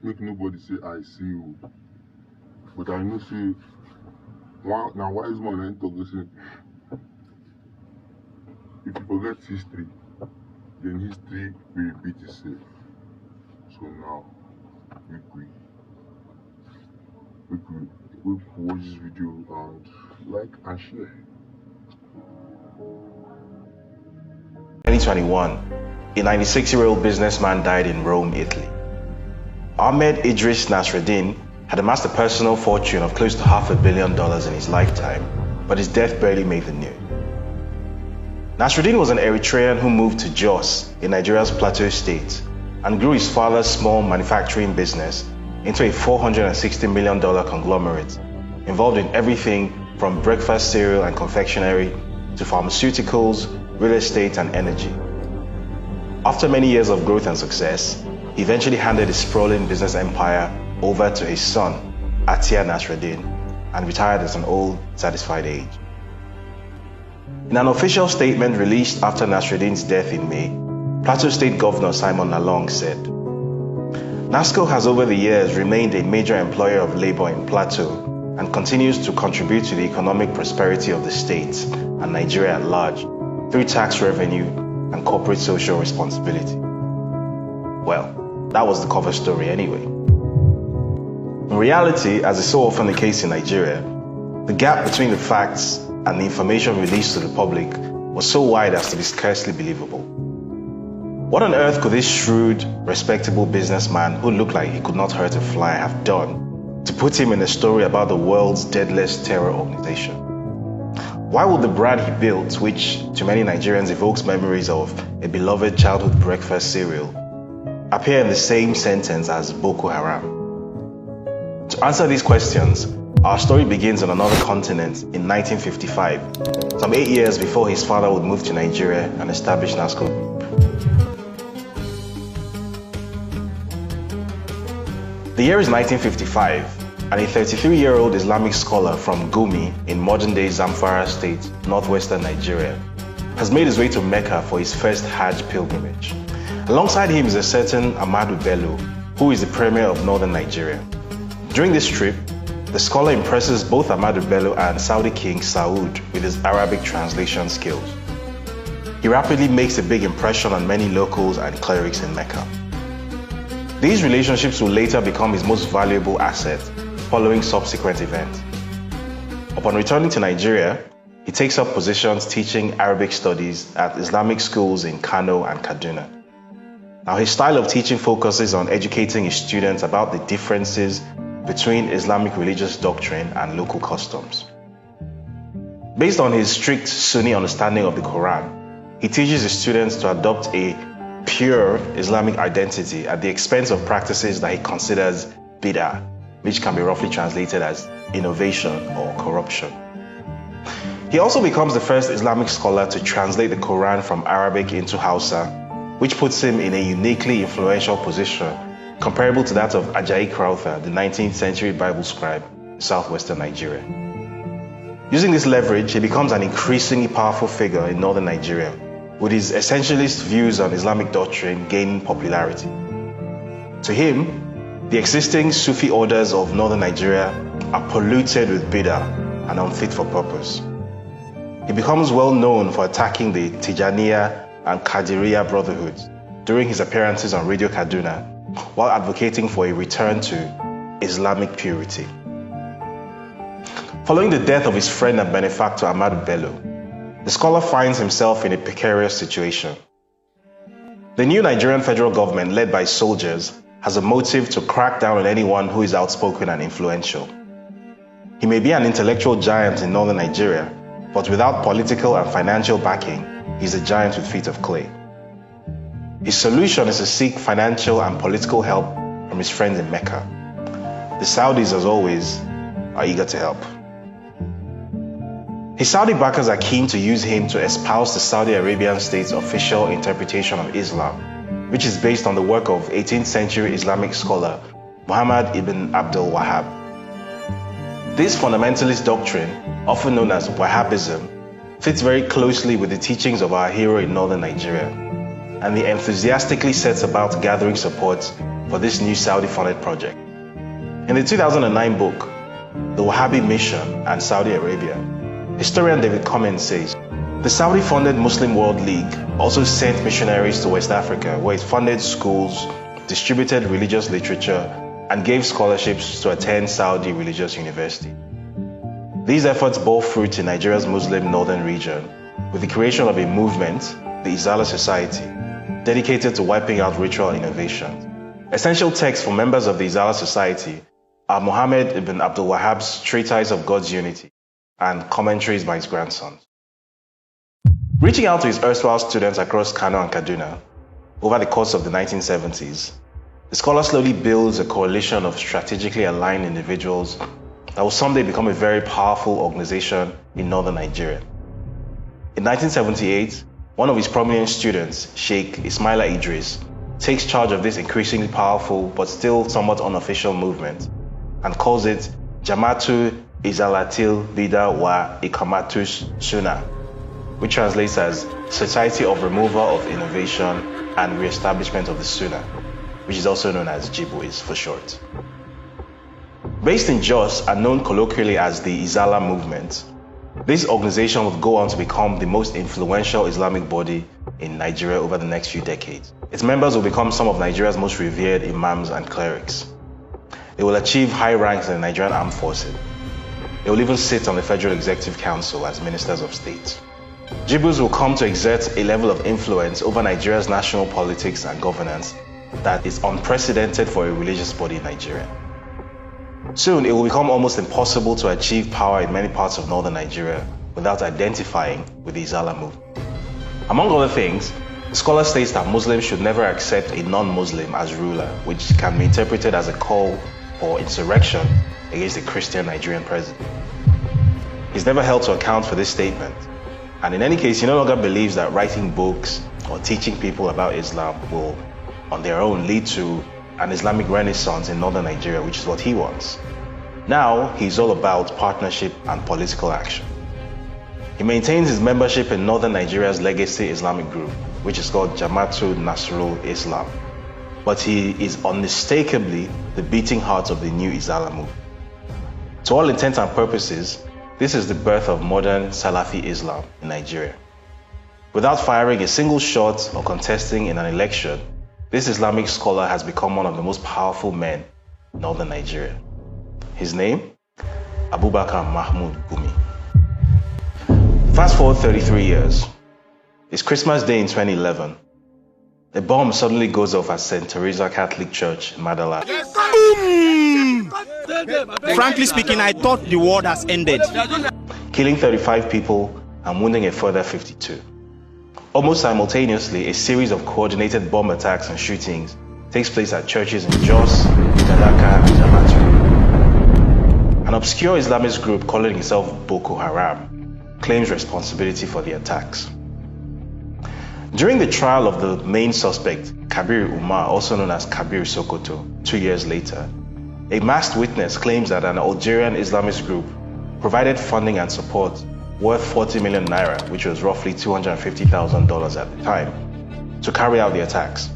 make nobody say I see you. But I know say now wise man and talk say if you forget history, then history will repeat itself. So now we we watch this video and like and share. 2021, a 96-year-old businessman died in Rome, Italy. Ahmed Idris Nasreddin had amassed a personal fortune of close to $500 million in his lifetime, but his death barely made the news. Nasreddin was an Eritrean who moved to Jos in Nigeria's Plateau State and grew his father's small manufacturing business into a $460 million conglomerate involved in everything from breakfast cereal and confectionery to pharmaceuticals, real estate, and energy. After many years of growth and success, he eventually handed his sprawling business empire over to his son, Atia Nasreddin, and retired at an old, satisfied age. In an official statement released after Nasreddin's death in May, Plateau State Governor Simon Lalong said, NASCO has over the years remained a major employer of labor in Plateau and continues to contribute to the economic prosperity of the state and Nigeria at large through tax revenue and corporate social responsibility. Well, that was the cover story anyway. In reality, as is so often the case in Nigeria, the gap between the facts and the information released to the public was so wide as to be scarcely believable. What on earth could this shrewd, respectable businessman who looked like he could not hurt a fly have done to put him in a story about the world's deadliest terror organization? Why would the brand he built, which to many Nigerians evokes memories of a beloved childhood breakfast cereal, appear in the same sentence as Boko Haram? To answer these questions, our story begins on another continent in 1955, some 8 years before his father would move to Nigeria and establish NASCO. The year is 1955, and a 33-year-old Islamic scholar from Gumi in modern-day Zamfara State, northwestern Nigeria, has made his way to Mecca for his first Hajj pilgrimage. Alongside him is a certain Ahmadu Bello, who is the premier of northern Nigeria. During this trip, the scholar impresses both Ahmadu Bello and Saudi King Saud with his Arabic translation skills. He rapidly makes a big impression on many locals and clerics in Mecca. These relationships will later become his most valuable asset following subsequent events. Upon returning to Nigeria, he takes up positions teaching Arabic studies at Islamic schools in Kano and Kaduna. Now, his style of teaching focuses on educating his students about the differences between Islamic religious doctrine and local customs. Based on his strict Sunni understanding of the Quran, he teaches his students to adopt a pure Islamic identity at the expense of practices that he considers bid'ah, which can be roughly translated as innovation or corruption. He also becomes the first Islamic scholar to translate the Quran from Arabic into Hausa, which puts him in a uniquely influential position comparable to that of Ajayi Crowther, the 19th century Bible scribe in southwestern Nigeria. Using this leverage, he becomes an increasingly powerful figure in northern Nigeria, with his essentialist views on Islamic doctrine gaining popularity. To him, the existing Sufi orders of northern Nigeria are polluted with bid'ah and unfit for purpose. He becomes well known for attacking the Tijaniya and Qadiriya brotherhoods during his appearances on Radio Kaduna, while advocating for a return to Islamic purity. Following the death of his friend and benefactor Ahmadu Bello, the scholar finds himself in a precarious situation. The new Nigerian federal government, led by soldiers, has a motive to crack down on anyone who is outspoken and influential. He may be an intellectual giant in northern Nigeria, but without political and financial backing, he's a giant with feet of clay. His solution is to seek financial and political help from his friends in Mecca. The Saudis, as always, are eager to help. His Saudi backers are keen to use him to espouse the Saudi Arabian state's official interpretation of Islam, which is based on the work of 18th century Islamic scholar Muhammad ibn Abdul Wahhab. This fundamentalist doctrine, often known as Wahhabism, fits very closely with the teachings of our hero in northern Nigeria, and he enthusiastically sets about gathering support for this new Saudi-funded project. In the 2009 book, The Wahhabi Mission and Saudi Arabia, historian David Cummins says, the Saudi-funded Muslim World League also sent missionaries to West Africa, where it funded schools, distributed religious literature, and gave scholarships to attend Saudi religious university. These efforts bore fruit in Nigeria's Muslim northern region, with the creation of a movement, the Izala Society, dedicated to wiping out ritual innovations. Essential texts for members of the Izala Society are Muhammad ibn Abdul Wahhab's Treatise of God's Unity and commentaries by his grandsons. Reaching out to his erstwhile students across Kano and Kaduna over the course of the 1970s, the scholar slowly builds a coalition of strategically aligned individuals that will someday become a very powerful organization in northern Nigeria. In 1978, one of his prominent students, Sheikh Ismaila Idris, takes charge of this increasingly powerful but still somewhat unofficial movement and calls it Jamatu Izalatil Bida wa Ikamatus Sunnah, which translates as Society of Removal of Innovation and Re-establishment of the Sunnah, which is also known as JIBUIS for short. Based in Jos and known colloquially as the Izala movement, this organization would go on to become the most influential Islamic body in Nigeria over the next few decades. Its members will become some of Nigeria's most revered imams and clerics. They will achieve high ranks in the Nigerian Armed Forces. They will even sit on the Federal Executive Council as ministers of state. JIBUIS will come to exert a level of influence over Nigeria's national politics and governance that is unprecedented for a religious body in Nigeria. Soon, it will become almost impossible to achieve power in many parts of northern Nigeria without identifying with the Izala movement. Among other things, the scholar states that Muslims should never accept a non-Muslim as ruler, which can be interpreted as a call for insurrection against the Christian Nigerian president. He's never held to account for this statement, and in any case, he no longer believes that writing books or teaching people about Islam will, on their own, lead to an Islamic renaissance in northern Nigeria, which is what he wants. Now, he's all about partnership and political action. He maintains his membership in northern Nigeria's legacy Islamic group, which is called Jamaatul Nasrul Islam. But he is unmistakably the beating heart of the new Izala movement. To all intents and purposes, this is the birth of modern Salafi Islam in Nigeria. Without firing a single shot or contesting in an election, this Islamic scholar has become one of the most powerful men in northern Nigeria. His name? Abubakar Mahmoud Gumi. Fast forward 33 years. It's Christmas Day in 2011. A bomb suddenly goes off at St. Teresa Catholic Church in Madala. Frankly speaking, I thought the war has ended. Killing 35 people and wounding a further 52. Almost simultaneously, a series of coordinated bomb attacks and shootings takes place at churches in Jos, Gadaka, and Jamatu. An obscure Islamist group calling itself Boko Haram claims responsibility for the attacks. During the trial of the main suspect, Kabir Umar, also known as Kabir Sokoto, 2 years later, a masked witness claims that an Algerian Islamist group provided funding and support worth 40 million naira, which was roughly $250,000 at the time, to carry out the attacks.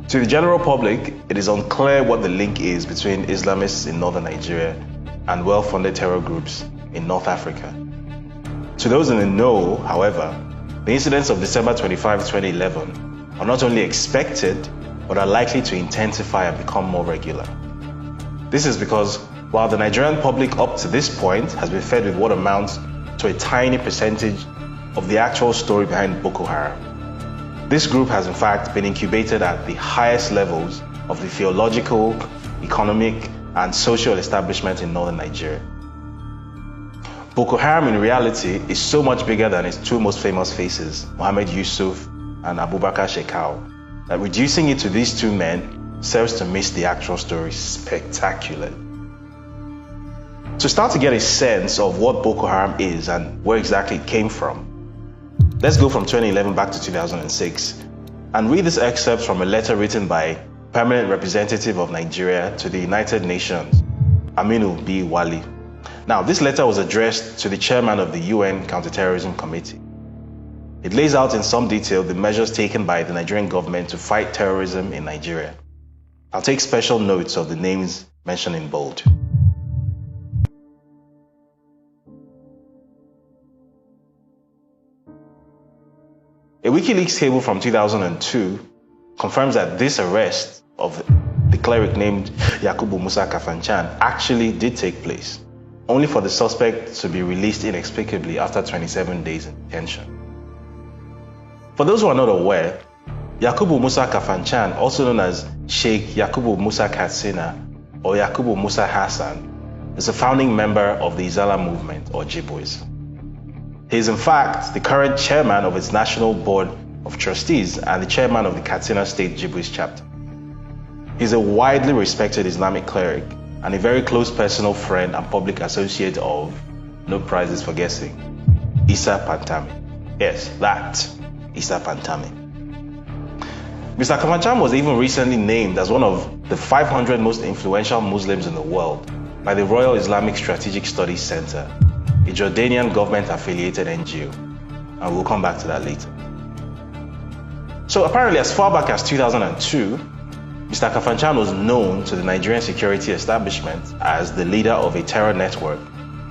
To the general public, it is unclear what the link is between Islamists in northern Nigeria and well-funded terror groups in North Africa. To those in the know, however, the incidents of December 25, 2011 are not only expected, but are likely to intensify and become more regular. This is because while the Nigerian public up to this point has been fed with what amounts to a tiny percentage of the actual story behind Boko Haram, this group has in fact been incubated at the highest levels of the theological, economic, and social establishment in northern Nigeria. Boko Haram in reality is so much bigger than its two most famous faces, Mohammed Yusuf and Abubakar Shekau, that reducing it to these two men serves to miss the actual story spectacularly. To start to get a sense of what Boko Haram is and where exactly it came from, let's go from 2011 back to 2006 and read this excerpt from a letter written by Permanent Representative of Nigeria to the United Nations, Aminu B. Wali. Now, this letter was addressed to the chairman of the UN Counterterrorism Committee. It lays out in some detail the measures taken by the Nigerian government to fight terrorism in Nigeria. I'll take special notes of the names mentioned in bold. A WikiLeaks cable from 2002 confirms that this arrest of the cleric named Yakubu Musa Kafanchan actually did take place, only for the suspect to be released inexplicably after 27 days in detention. For those who are not aware, Yakubu Musa Kafanchan, also known as Sheikh Yakubu Musa Katsina or Yakubu Musa Hassan, is a founding member of the Izala movement or Jibwis. He is in fact the current chairman of its National Board of Trustees and the chairman of the Katsina State Jibwis chapter. He is a widely respected Islamic cleric and a very close personal friend and public associate of, no prizes for guessing, Isa Pantami. Yes, that Isa Pantami. Mr. Kafanchan was even recently named as one of the 500 most influential Muslims in the world by the Royal Islamic Strategic Studies Center, a Jordanian government-affiliated NGO, and we'll come back to that later. So apparently, as far back as 2002, Mr. Kafanchan was known to the Nigerian security establishment as the leader of a terror network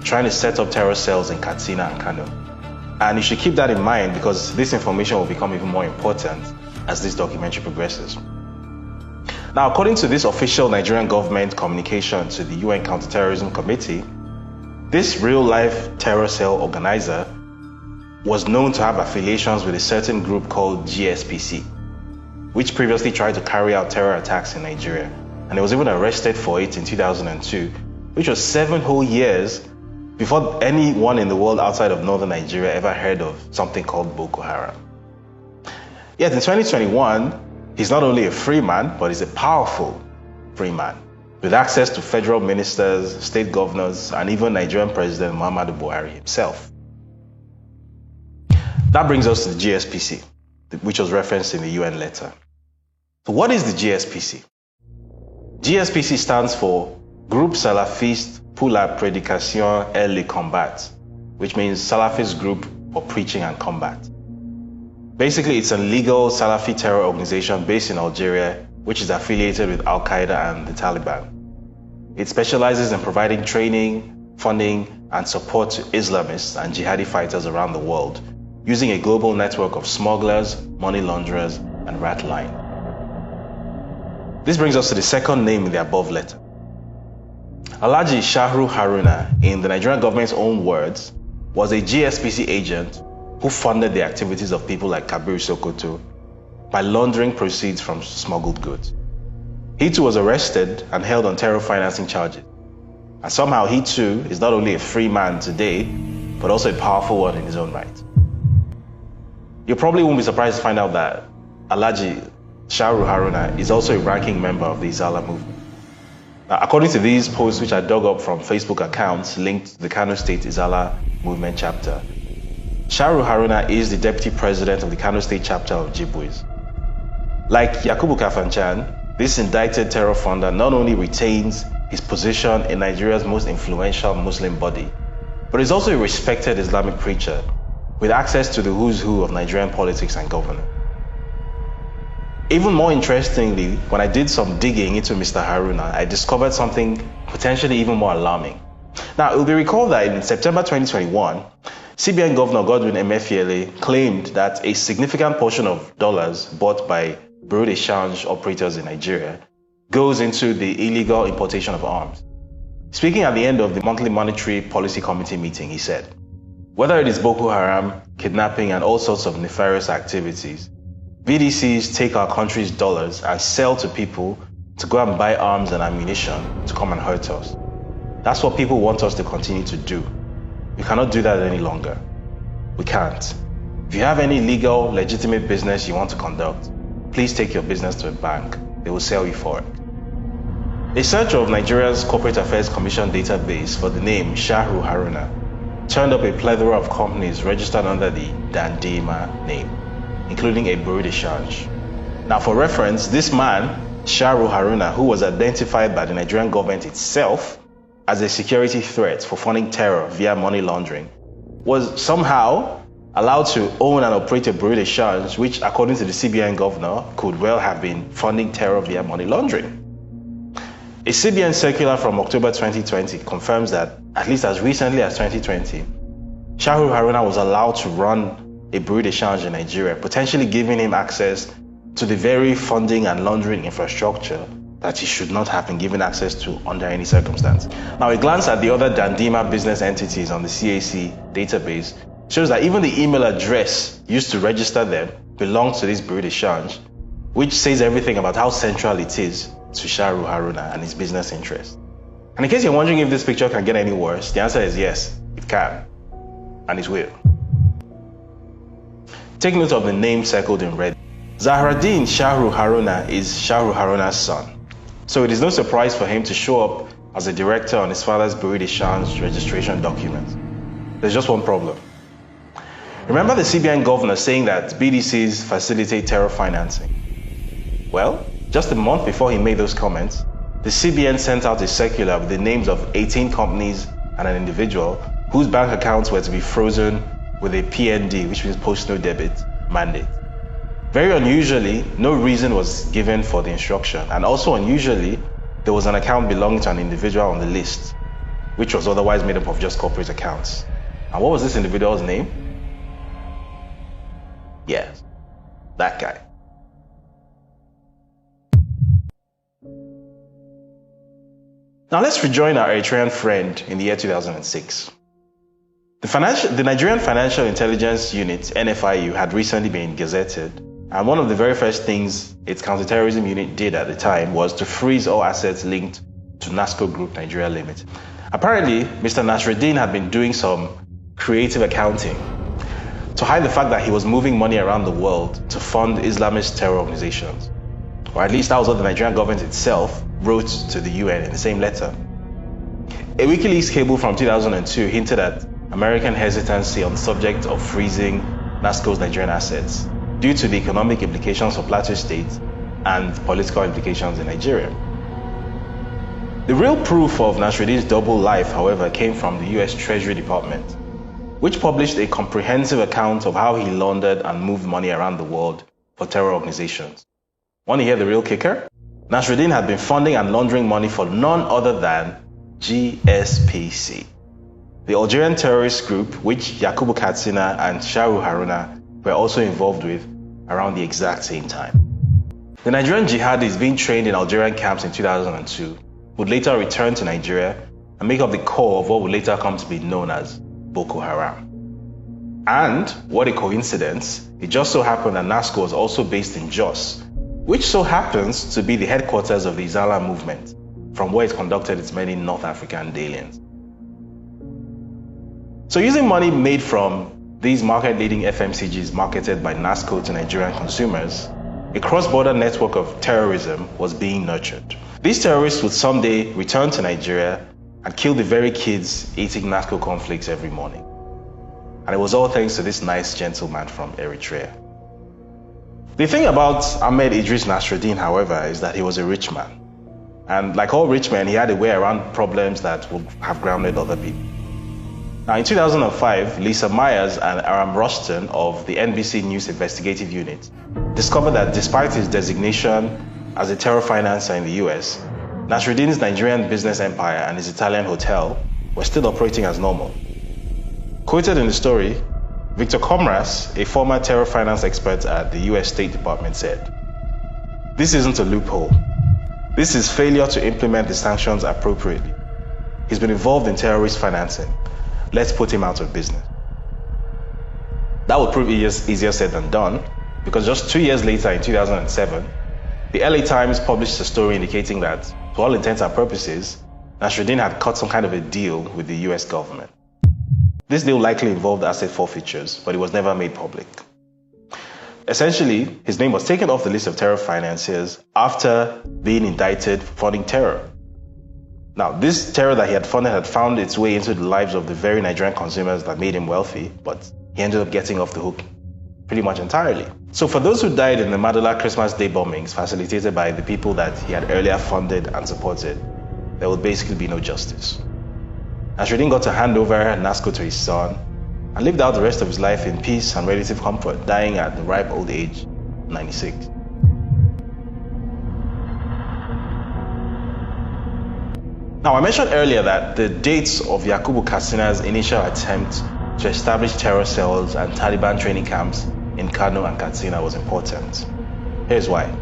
trying to set up terror cells in Katsina and Kano. And you should keep that in mind because this information will become even more important as this documentary progresses. Now, according to this official Nigerian government communication to the UN Counterterrorism Committee, this real-life terror cell organizer was known to have affiliations with a certain group called GSPC, which previously tried to carry out terror attacks in Nigeria, and he was even arrested for it in 2002, which was 7 whole years before anyone in the world outside of northern Nigeria ever heard of something called Boko Haram. Yet in 2021, he's not only a free man, but he's a powerful free man, with access to federal ministers, state governors, and even Nigerian President Muhammadu Buhari himself. That brings us to the GSPC, which was referenced in the UN letter. So what is the GSPC? GSPC stands for Groupe Salafiste pour la Prédication et le Combat, which means Salafist Group for Preaching and Combat. Basically, it's a legal Salafi terror organization based in Algeria, which is affiliated with Al-Qaeda and the Taliban. It specializes in providing training, funding, and support to Islamists and jihadi fighters around the world, using a global network of smugglers, money launderers, and rat line. This brings us to the second name in the above letter. Alhaji Shahru Haruna, in the Nigerian government's own words, was a GSPC agent who funded the activities of people like Kabir Sokoto by laundering proceeds from smuggled goods. He too was arrested and held on terror financing charges. And somehow he too is not only a free man today, but also a powerful one in his own right. You probably won't be surprised to find out that Alhaji Shahru Haruna is also a ranking member of the Izala movement. Now, according to these posts, which I dug up from Facebook accounts linked to the Kano State Izala movement chapter, Shahru Haruna is the deputy president of the Kano State chapter of Jibwis. Like Yakubu Kafanchan, this indicted terror funder not only retains his position in Nigeria's most influential Muslim body, but is also a respected Islamic preacher with access to the who's who of Nigerian politics and governance. Even more interestingly, when I did some digging into Mr. Haruna, I discovered something potentially even more alarming. Now, it will be recalled that in September 2021, CBN Governor Godwin Emefiele claimed that a significant portion of dollars bought by Bureau de Change operators in Nigeria goes into the illegal importation of arms. Speaking at the end of the monthly Monetary Policy Committee meeting, he said, "Whether it is Boko Haram, kidnapping, and all sorts of nefarious activities, BDCs take our country's dollars and sell to people to go and buy arms and ammunition to come and hurt us. That's what people want us to continue to do. We cannot do that any longer. We can't. If you have any legal, legitimate business you want to conduct, please take your business to a bank. They will sell you for it." A search of Nigeria's Corporate Affairs Commission database for the name Shahru Haruna turned up a plethora of companies registered under the Dandema name, including a Bureau de Change. Now, for reference, this man, Shahru Haruna, who was identified by the Nigerian government itself as a security threat for funding terror via money laundering, was somehow allowed to own and operate a Bureau de Change, which, according to the CBN governor, could well have been funding terror via money laundering. A CBN circular from October 2020 confirms that, at least as recently as 2020, Shahru Haruna was allowed to run a bureau de change in Nigeria, potentially giving him access to the very funding and laundering infrastructure that he should not have been given access to under any circumstance. Now, a glance at the other Dandima business entities on the CAC database shows that even the email address used to register them belongs to this bureau de change, which says everything about how central it is to Shahru Haruna and his business interests. And in case you're wondering if this picture can get any worse, the answer is yes, it can, and it will. Take note of the name circled in red. Zahraddin Shahru Haruna is Shahru Haruna's son. So it is no surprise for him to show up as a director on his father's bureau de change registration document. There's just one problem. Remember the CBN governor saying that BDCs facilitate terror financing? Well, just a month before he made those comments, the CBN sent out a circular with the names of 18 companies and an individual whose bank accounts were to be frozen with a PND, which means post no debit, mandate. Very unusually, no reason was given for the instruction, and also unusually, there was an account belonging to an individual on the list, which was otherwise made up of just corporate accounts. And what was this individual's name? Yes, that guy. Now let's rejoin our Eritrean friend in the year 2006. The Nigerian Financial Intelligence Unit, NFIU, had recently been gazetted, and one of the very first things its counterterrorism unit did at the time was to freeze all assets linked to NASCO Group Nigeria Limited. Apparently, Mr. Nasruddin had been doing some creative accounting to hide the fact that he was moving money around the world to fund Islamist terror organizations. Or at least that was what the Nigerian government itself wrote to the UN in the same letter. A WikiLeaks cable from 2002 hinted at American hesitancy on the subject of freezing NASCO's Nigerian assets due to the economic implications for Plateau State and political implications in Nigeria. The real proof of Nasruddin's double life, however, came from the US Treasury Department, which published a comprehensive account of how he laundered and moved money around the world for terror organizations. Want to hear the real kicker? Nasruddin had been funding and laundering money for none other than GSPC, the Algerian terrorist group which Yakubu Katsina and Shahru Haruna were also involved with around the exact same time. The Nigerian jihadis being trained in Algerian camps in 2002 would later return to Nigeria and make up the core of what would later come to be known as Boko Haram. And, what a coincidence, it just so happened that NASCO was also based in Jos, which so happens to be the headquarters of the Izala movement, from where it conducted its many North African dalliance. So using money made from these market-leading FMCGs marketed by NASCO to Nigerian consumers, a cross-border network of terrorism was being nurtured. These terrorists would someday return to Nigeria and kill the very kids eating NASCO cornflakes every morning. And it was all thanks to this nice gentleman from Eritrea. The thing about Ahmed Idris Nasruddin, however, is that he was a rich man. And like all rich men, he had a way around problems that would have grounded other people. Now, in 2005, Lisa Myers and Aram Ruston of the NBC News investigative unit discovered that despite his designation as a terror financer in the US, Nasruddin's Nigerian business empire and his Italian hotel were still operating as normal. Quoted in the story, Victor Comras, a former terror finance expert at the US State Department, said, "This isn't a loophole. This is failure to implement the sanctions appropriately. He's been involved in terrorist financing. Let's put him out of business." That would prove easier said than done, because just 2 years later, in 2007, the LA Times published a story indicating that, to all intents and purposes, Nasruddin had cut some kind of a deal with the US government. This deal likely involved asset forfeitures, but it was never made public. Essentially, his name was taken off the list of terror financiers after being indicted for funding terror. Now, this terror that he had funded had found its way into the lives of the very Nigerian consumers that made him wealthy, but he ended up getting off the hook pretty much entirely. So for those who died in the Madala Christmas Day bombings facilitated by the people that he had earlier funded and supported, there would basically be no justice. Nasruddin got to hand over NASCO to his son and lived out the rest of his life in peace and relative comfort, dying at the ripe old age of 96. Now, I mentioned earlier that the dates of Yakubu Katsina's initial attempt to establish terror cells and Taliban training camps in Kano and Katsina was important. Here's why.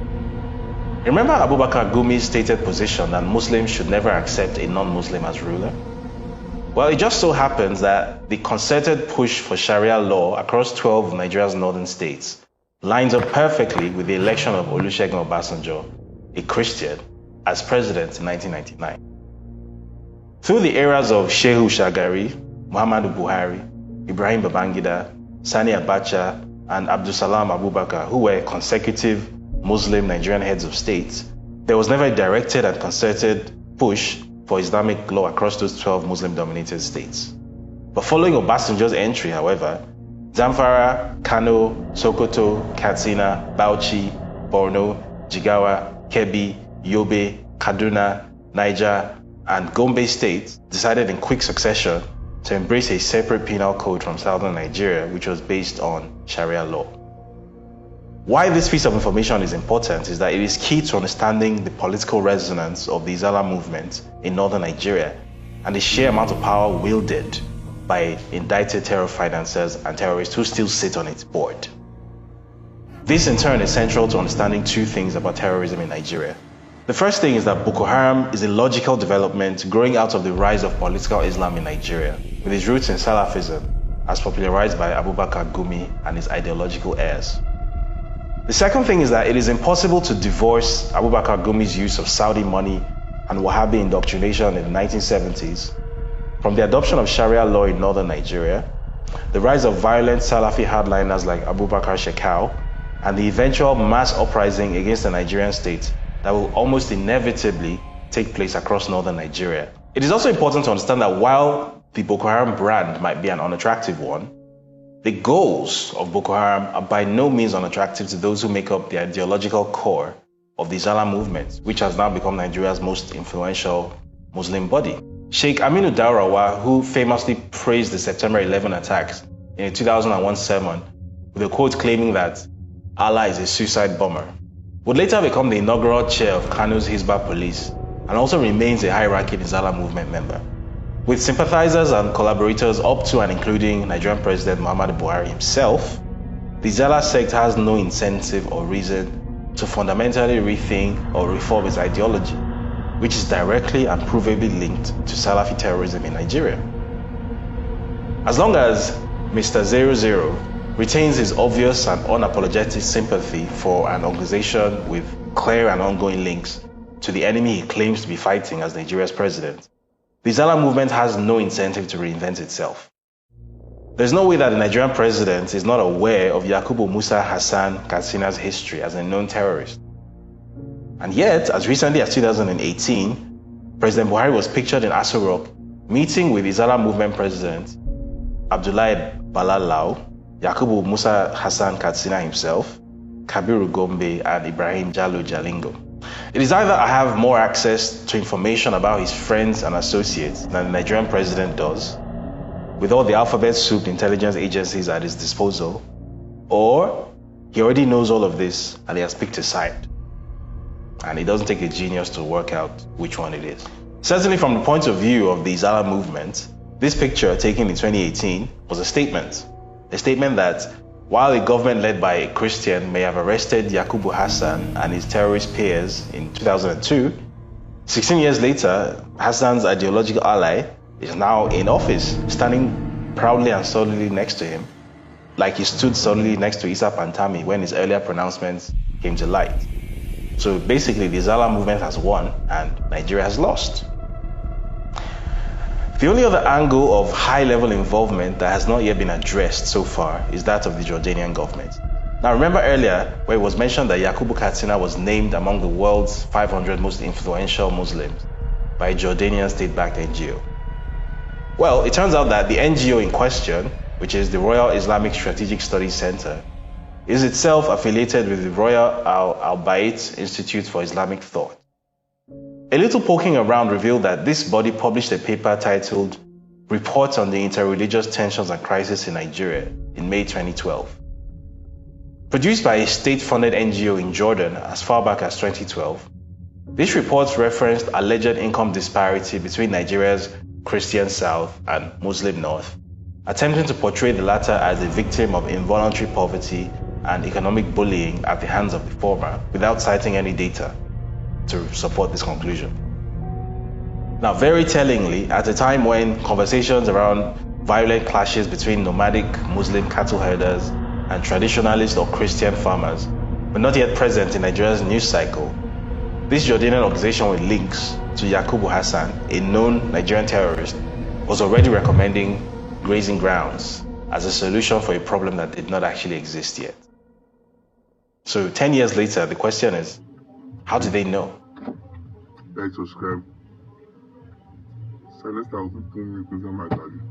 Remember Abubakar Gumi's stated position that Muslims should never accept a non-Muslim as ruler? Well, it just so happens that the concerted push for Sharia law across 12 of Nigeria's northern states lines up perfectly with the election of Olusegun Obasanjo, a Christian, as president in 1999. Through the eras of Shehu Shagari, Muhammadu Buhari, Ibrahim Babangida, Sani Abacha, and Abdulsalam Abubakar, who were consecutive Muslim Nigerian heads of state, there was never a directed and concerted push for Islamic law across those 12 Muslim-dominated states. But following Obasanjo's entry, however, Zamfara, Kano, Sokoto, Katsina, Bauchi, Borno, Jigawa, Kebbi, Yobe, Kaduna, Niger, and Gombe states decided in quick succession to embrace a separate penal code from southern Nigeria, which was based on Sharia law. Why this piece of information is important is that it is key to understanding the political resonance of the Izala movement in northern Nigeria and the sheer amount of power wielded by indicted terror financiers and terrorists who still sit on its board. This in turn is central to understanding two things about terrorism in Nigeria. The first thing is that Boko Haram is a logical development growing out of the rise of political Islam in Nigeria, with its roots in Salafism, as popularized by Abubakar Gumi and his ideological heirs. The second thing is that it is impossible to divorce Abubakar Gumi's use of Saudi money and Wahhabi indoctrination in the 1970s from the adoption of Sharia law in northern Nigeria, the rise of violent Salafi hardliners like Abubakar Shekau, and the eventual mass uprising against the Nigerian state that will almost inevitably take place across northern Nigeria. It is also important to understand that while the Boko Haram brand might be an unattractive one, the goals of Boko Haram are by no means unattractive to those who make up the ideological core of the Izala movement, which has now become Nigeria's most influential Muslim body. Sheikh Aminu Daurawa, who famously praised the September 11 attacks in a 2001 sermon with a quote claiming that Allah is a suicide bomber, would later become the inaugural chair of Kano's Hizbah police and also remains a high-ranking Izala movement member. With sympathizers and collaborators up to and including Nigerian President Muhammadu Buhari himself, the Izala sect has no incentive or reason to fundamentally rethink or reform its ideology, which is directly and provably linked to Salafi terrorism in Nigeria. As long as Mr. 00 retains his obvious and unapologetic sympathy for an organization with clear and ongoing links to the enemy he claims to be fighting as Nigeria's president, the Izala movement has no incentive to reinvent itself. There's no way that the Nigerian president is not aware of Yakubu Musa Hassan Katsina's history as a known terrorist. And yet, as recently as 2018, President Buhari was pictured in Aso Rock meeting with Izala movement president Abdullahi Balalau, Yakubu Musa Hassan Katsina himself, Kabiru Gombe, and Ibrahim Jallo Jalingo. It is either I have more access to information about his friends and associates than the Nigerian president does, with all the alphabet soup intelligence agencies at his disposal, or he already knows all of this and he has picked a side. And it doesn't take a genius to work out which one it is. Certainly from the point of view of the Izala movement, this picture taken in 2018 was a statement that while a government led by a Christian may have arrested Yakubu Hassan and his terrorist peers in 2002, 16 years later, Hassan's ideological ally is now in office, standing proudly and solidly next to him, like he stood solidly next to Isa Pantami when his earlier pronouncements came to light. So basically, the Izala movement has won and Nigeria has lost. The only other angle of high-level involvement that has not yet been addressed so far is that of the Jordanian government. Now remember earlier where it was mentioned that Yakubu Katsina was named among the world's 500 most influential Muslims by a Jordanian state-backed NGO. Well, it turns out that the NGO in question, which is the Royal Islamic Strategic Studies Center, is itself affiliated with the Royal Al-Bayt Institute for Islamic Thought. A little poking around revealed that this body published a paper titled Report on the Interreligious Tensions and Crisis in Nigeria in May 2012. Produced by a state-funded NGO in Jordan as far back as 2012, These reports referenced alleged income disparity between Nigeria's Christian South and Muslim North, attempting to portray the latter as a victim of involuntary poverty and economic bullying at the hands of the former, without citing any data to support this conclusion. Now, very tellingly, at a time when conversations around violent clashes between nomadic Muslim cattle herders and traditionalist or Christian farmers were not yet present in Nigeria's news cycle, this Jordanian organization with links to Yakubu Hassan, a known Nigerian terrorist, was already recommending grazing grounds as a solution for a problem that did not actually exist yet. So 10 years later, the question is, how did they know? Like, subscribe. Silence, I will put me because I'm my daddy.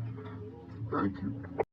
Thank you.